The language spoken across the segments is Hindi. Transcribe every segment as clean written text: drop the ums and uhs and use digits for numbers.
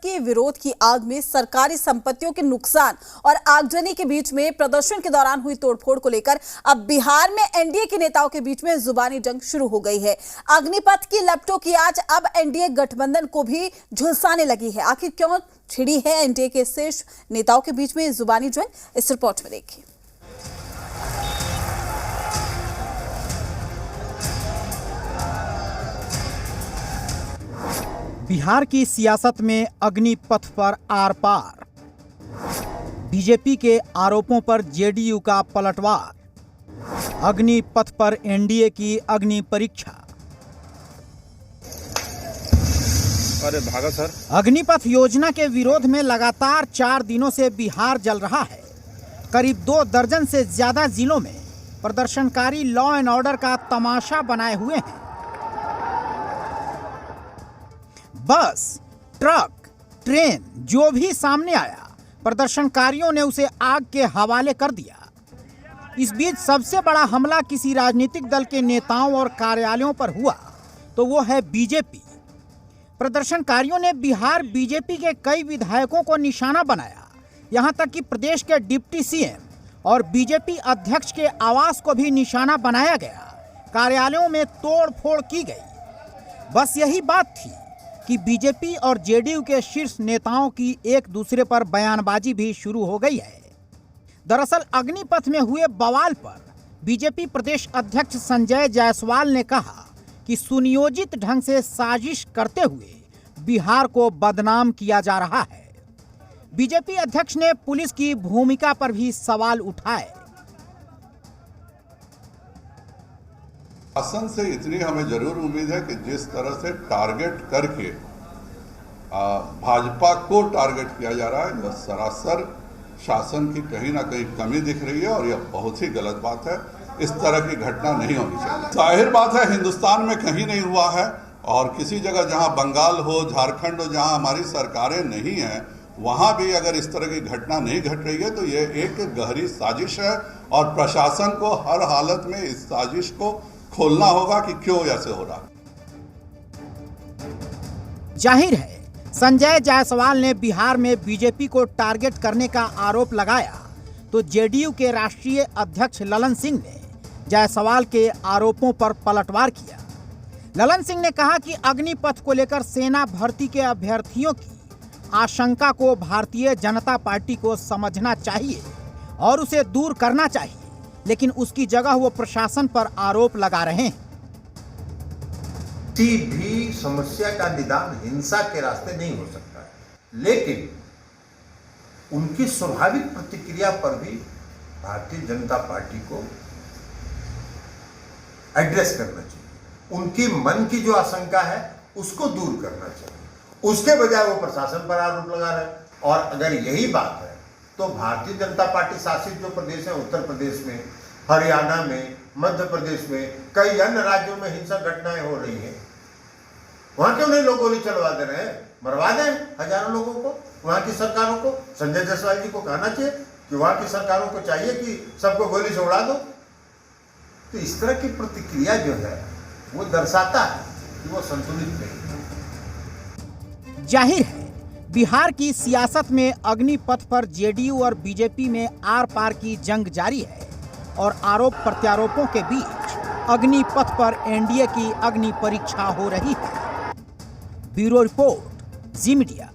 के विरोध की आग में सरकारी संपत्तियों के नुकसान और आगजनी के बीच में प्रदर्शन के दौरान हुई तोड़फोड़ को लेकर अब बिहार में एनडीए के नेताओं के बीच में जुबानी जंग शुरू हो गई है। अग्निपथ की लपटों की आज अब एनडीए गठबंधन को भी झुलसाने लगी है। आखिर क्यों छिड़ी है एनडीए के शीर्ष नेताओं के बीच में जुबानी जंग, इस रिपोर्ट में देखिए। बिहार की सियासत में अग्निपथ पर आर पार, बीजेपी के आरोपों पर जेडीयू का पलटवार, अग्निपथ पर एनडीए की अग्नि परीक्षा। अरे भागा सर। अग्निपथ योजना के विरोध में लगातार 4 दिनों से बिहार जल रहा है। करीब 2 दर्जन से ज्यादा जिलों में प्रदर्शनकारी लॉ एंड ऑर्डर का तमाशा बनाए हुए हैं। बस, ट्रक, ट्रेन जो भी सामने आया, प्रदर्शनकारियों ने उसे आग के हवाले कर दिया। इस बीच सबसे बड़ा हमला किसी राजनीतिक दल के नेताओं और कार्यालयों पर हुआ तो वो है बीजेपी। प्रदर्शनकारियों ने बिहार बीजेपी के कई विधायकों को निशाना बनाया। यहां तक कि प्रदेश के डिप्टी सीएम और बीजेपी अध्यक्ष के आवास को भी निशाना बनाया गया। कार्यालयों में तोड़फोड़ की गई। बस यही बात थी कि बीजेपी और जेडीयू के शीर्ष नेताओं की एक दूसरे पर बयानबाजी भी शुरू हो गई है। दरअसल अग्निपथ में हुए बवाल पर बीजेपी प्रदेश अध्यक्ष संजय जायसवाल ने कहा कि सुनियोजित ढंग से साजिश करते हुए बिहार को बदनाम किया जा रहा है। बीजेपी अध्यक्ष ने पुलिस की भूमिका पर भी सवाल उठाए। शासन से इतनी हमें जरूर उम्मीद है कि जिस तरह से टारगेट करके भाजपा को टारगेट किया जा रहा है, यह सरासर शासन की कहीं ना कहीं कमी दिख रही है और यह बहुत ही गलत बात है। इस तरह की घटना नहीं होनी चाहिए। जाहिर बात है हिंदुस्तान में कहीं नहीं हुआ है और किसी जगह जहां बंगाल हो, झारखंड हो, जहां हमारी सरकारें नहीं हैं, वहां भी अगर इस तरह की घटना नहीं घट रही है तो यह एक गहरी साजिश है और प्रशासन को हर हालत में इस साजिश को खोलना होगा कि क्यों ऐसे हो रहा। जाहिर है संजय जायसवाल ने बिहार में बीजेपी को टारगेट करने का आरोप लगाया तो जेडीयू के राष्ट्रीय अध्यक्ष ललन सिंह ने जायसवाल के आरोपों पर पलटवार किया। ललन सिंह ने कहा कि अग्निपथ को लेकर सेना भर्ती के अभ्यर्थियों की आशंका को भारतीय जनता पार्टी को समझना चाहिए और उसे दूर करना चाहिए, लेकिन उसकी जगह वो प्रशासन पर आरोप लगा रहे हैं। किसी भी समस्या का निदान हिंसा के रास्ते नहीं हो सकता है, लेकिन उनकी स्वाभाविक प्रतिक्रिया पर भी भारतीय जनता पार्टी को एड्रेस करना चाहिए। उनकी मन की जो आशंका है उसको दूर करना चाहिए। उसके बजाय वो प्रशासन पर आरोप लगा रहे हैं। और अगर यही बात है तो भारतीय जनता पार्टी शासित जो प्रदेश है, उत्तर प्रदेश में, हरियाणा में, मध्य प्रदेश में, कई अन्य राज्यों में हिंसक घटनाएं हो रही हैं। वहां क्यों नहीं लोग गोली चलवा दे रहे हैं? मरवा दें हजारों लोगों को। वहां की सरकारों को, संजय जायसवाल जी को कहना चाहिए कि वहां की सरकारों को चाहिए कि सबको गोली से उड़ा दो। तो इस तरह की प्रतिक्रिया जो है वो दर्शाता है कि वो संतुलित नहीं है। जाहिर है बिहार की सियासत में अग्निपथ पर जेडीयू और बीजेपी में आर पार की जंग जारी है और आरोप प्रत्यारोपों के बीच अग्निपथ पर एनडीए की अग्नि परीक्षा हो रही है। ब्यूरो रिपोर्ट, जी मीडिया।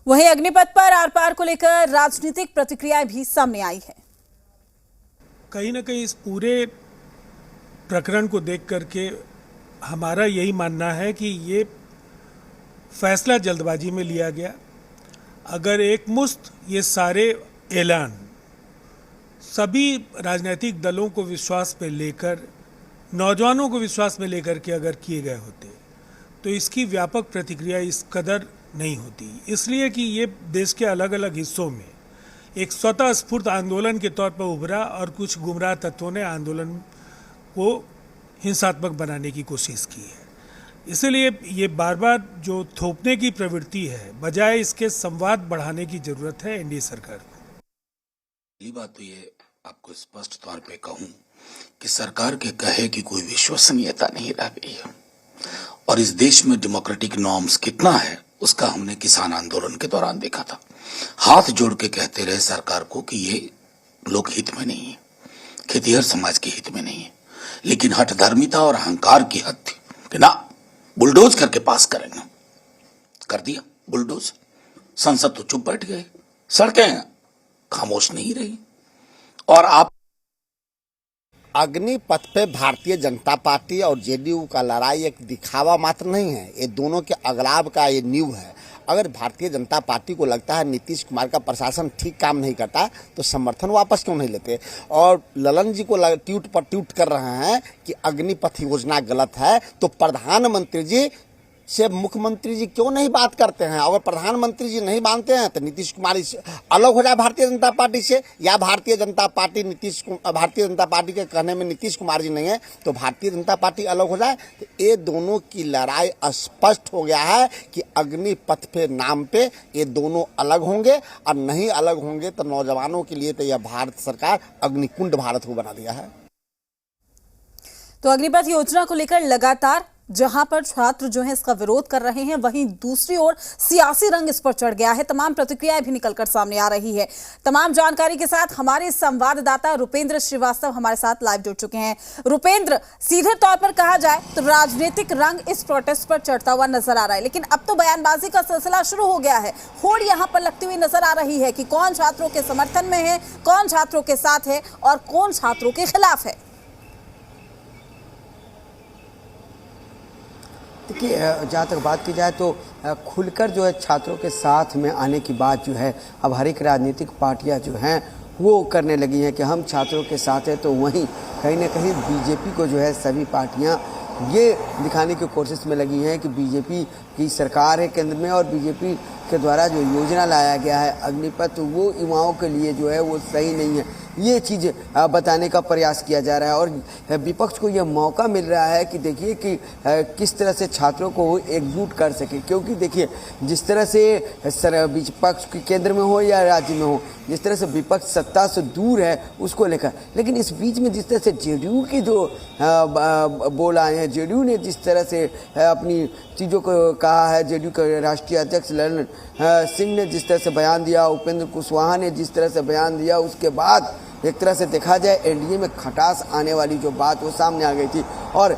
वहीं अग्निपथ पर आर पार को लेकर राजनीतिक प्रतिक्रियाएं भी सामने आई है। कहीं ना कहीं इस पूरे प्रकरण को देख करके हमारा यही मानना है कि ये फैसला जल्दबाजी में लिया गया। अगर एक मुश्त ये सारे ऐलान सभी राजनीतिक दलों को विश्वास में लेकर, नौजवानों को विश्वास में लेकर के अगर किए गए होते तो इसकी व्यापक प्रतिक्रिया इस कदर नहीं होती। इसलिए कि ये देश के अलग अलग हिस्सों में एक स्वतः स्फूर्त आंदोलन के तौर पर उभरा और कुछ गुमराह तत्वों ने आंदोलन को हिंसात्मक बनाने की कोशिश की है। इसलिए ये बार बार जो थोपने की प्रवृत्ति है, बजाय इसके संवाद बढ़ाने की जरूरत है एनडीए सरकार को। पहली बात तो ये आपको स्पष्ट तौर पे कहूं कि सरकार के कहे की कोई विश्वसनीयता नहीं रह गई है। और इस देश में डेमोक्रेटिक नॉर्म्स कितना है उसका हमने किसान आंदोलन के दौरान देखा था। हाथ जोड़ के कहते रहे सरकार को कि ये लोक हित में नहीं है, खेतीहर समाज के हित में नहीं है, लेकिन हठधर्मिता और अहंकार की हद थी कि ना बुलडोज करके पास करेंगे। कर दिया बुलडोज, संसद तो चुप बैठ गए, सड़कें खामोश नहीं रही। और आप अग्निपथ पे भारतीय जनता पार्टी और जेडीयू का लड़ाई एक दिखावा मात्र नहीं है, ये दोनों के अगलाव का ये नींव है। अगर भारतीय जनता पार्टी को लगता है नीतीश कुमार का प्रशासन ठीक काम नहीं करता तो समर्थन वापस क्यों नहीं लेते। और ललन जी को ट्वीट पर ट्वीट कर रहे हैं कि अग्निपथ योजना गलत है, तो प्रधानमंत्री जी से मुख्यमंत्री जी क्यों नहीं बात करते हैं। अगर प्रधानमंत्री जी नहीं मानते हैं तो नीतीश कुमार अलग हो जाए भारतीय जनता पार्टी से, या भारतीय जनता पार्टी के कहने में नीतीश कुमार जी नहीं है तो भारतीय जनता पार्टी अलग हो जाए। तो ये दोनों की लड़ाई स्पष्ट हो गया है कि अग्निपथ पे नाम पे ये दोनों अलग होंगे, और नहीं अलग होंगे तो नौजवानों के लिए तो यह भारत सरकार अग्निकुंड भारत को बना दिया है। तो अग्निपथ योजना को लेकर लगातार जहां पर छात्र जो है इसका विरोध कर रहे हैं, वहीं दूसरी ओर सियासी रंग इस पर चढ़ गया है। तमाम प्रतिक्रियाएं भी निकलकर सामने आ रही है। तमाम जानकारी के साथ हमारे संवाददाता रुपेंद्र श्रीवास्तव हमारे साथ लाइव जुड़ चुके हैं। रुपेंद्र, सीधे तौर पर कहा जाए तो राजनीतिक रंग इस प्रोटेस्ट पर चढ़ता हुआ नजर आ रहा है, लेकिन अब तो बयानबाजी का सिलसिला शुरू हो गया है। होड़ यहां पर लगती हुई नजर आ रही है कि कौन छात्रों के समर्थन में है, कौन छात्रों के साथ है और कौन छात्रों के खिलाफ है। देखिए, जहाँ तक बात की जाए तो खुलकर जो है छात्रों के साथ में आने की बात जो है अब हर एक राजनीतिक पार्टियाँ जो हैं वो करने लगी हैं कि हम छात्रों के साथ हैं। तो वहीं कहीं ना कहीं बीजेपी को जो है सभी पार्टियाँ ये दिखाने की कोशिश में लगी हैं कि बीजेपी की सरकार है केंद्र में और बीजेपी के द्वारा जो योजना लाया गया है अग्निपथ, वो युवाओं के लिए जो है वो सही नहीं है, ये चीज़ बताने का प्रयास किया जा रहा है। और विपक्ष को यह मौका मिल रहा है कि देखिए कि किस तरह से छात्रों को एकजुट कर सके, क्योंकि देखिए जिस तरह से विपक्ष के केंद्र में हो या राज्य में हो, जिस तरह से विपक्ष सत्ता से दूर है उसको लेकर, लेकिन इस बीच में जिस तरह से जेडीयू की जो बोल आए हैं, जेडीयू ने जिस तरह से अपनी चीज़ों को कहा है, जेडीयू के राष्ट्रीय अध्यक्ष ललन सिंह ने जिस तरह से बयान दिया, उपेंद्र कुशवाहा ने जिस तरह से बयान दिया, उसके बाद एक तरह से देखा जाए एनडीए में खटास आने वाली जो बात वो सामने आ गई थी। और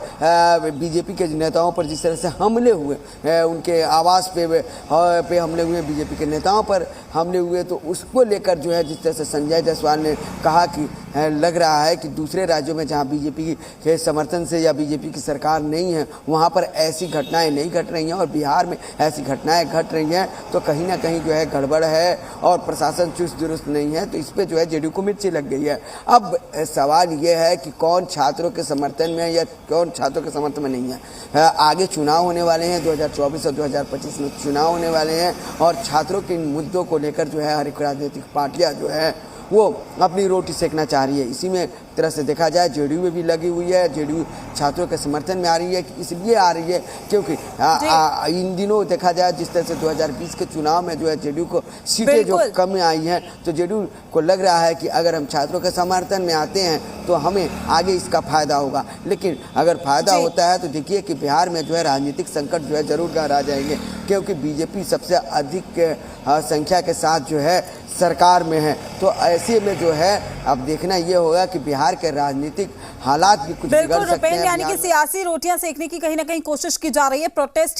बीजेपी के नेताओं पर जिस तरह से हमले हुए, उनके आवास पे हमले हुए, बीजेपी के नेताओं पर हमले हुए, तो उसको लेकर जो है जिस तरह से संजय जायसवाल ने कहा कि लग रहा है कि दूसरे राज्यों में जहां बीजेपी के समर्थन से या बीजेपी की सरकार नहीं है वहां पर ऐसी घटनाएं नहीं घट रही हैं और बिहार में ऐसी घटनाएं घट रही हैं, तो कहीं ना कहीं जो है गड़बड़ है और प्रशासन चुस्त दुरुस्त नहीं है। तो इस पर जो है जेडीयू को मिर्ची लग गई है। अब सवाल ये है कि कौन छात्रों के समर्थन में या कौन छात्रों के समर्थन में नहीं है। आगे चुनाव होने वाले हैं, 2024 और 2025 में चुनाव होने वाले हैं और छात्रों के इन मुद्दों को लेकर जो है हर एक राजनीतिक पार्टियां जो है वो अपनी रोटी सेकना चाह रही है। इसी में तरह से देखा जाए जेडीयू में भी लगी हुई है, जेडीयू छात्रों के समर्थन में आ रही है, इसलिए आ रही है क्योंकि इन दिनों देखा जाए जिस तरह से 2020 के चुनाव में जो है जेडीयू को सीटें जो कम आई हैं, तो जेडीयू को लग रहा है कि अगर हम छात्रों के समर्थन में आते हैं तो हमें आगे इसका फायदा होगा। लेकिन अगर फायदा होता है तो देखिए कि बिहार में जो है राजनीतिक संकट जो है जरूर गहरा जाएंगे, क्योंकि बीजेपी सबसे अधिक संख्या के साथ जो है सरकार में है। तो ऐसे में जो है अब देखना ये होगा कि बिहार के राजनीतिक हालात भी कुछ बिगड़ सकते हैं। यानी कि सियासी रोटियां सेकने की कहीं ना कहीं कोशिश की जा रही है। प्रोटेस्ट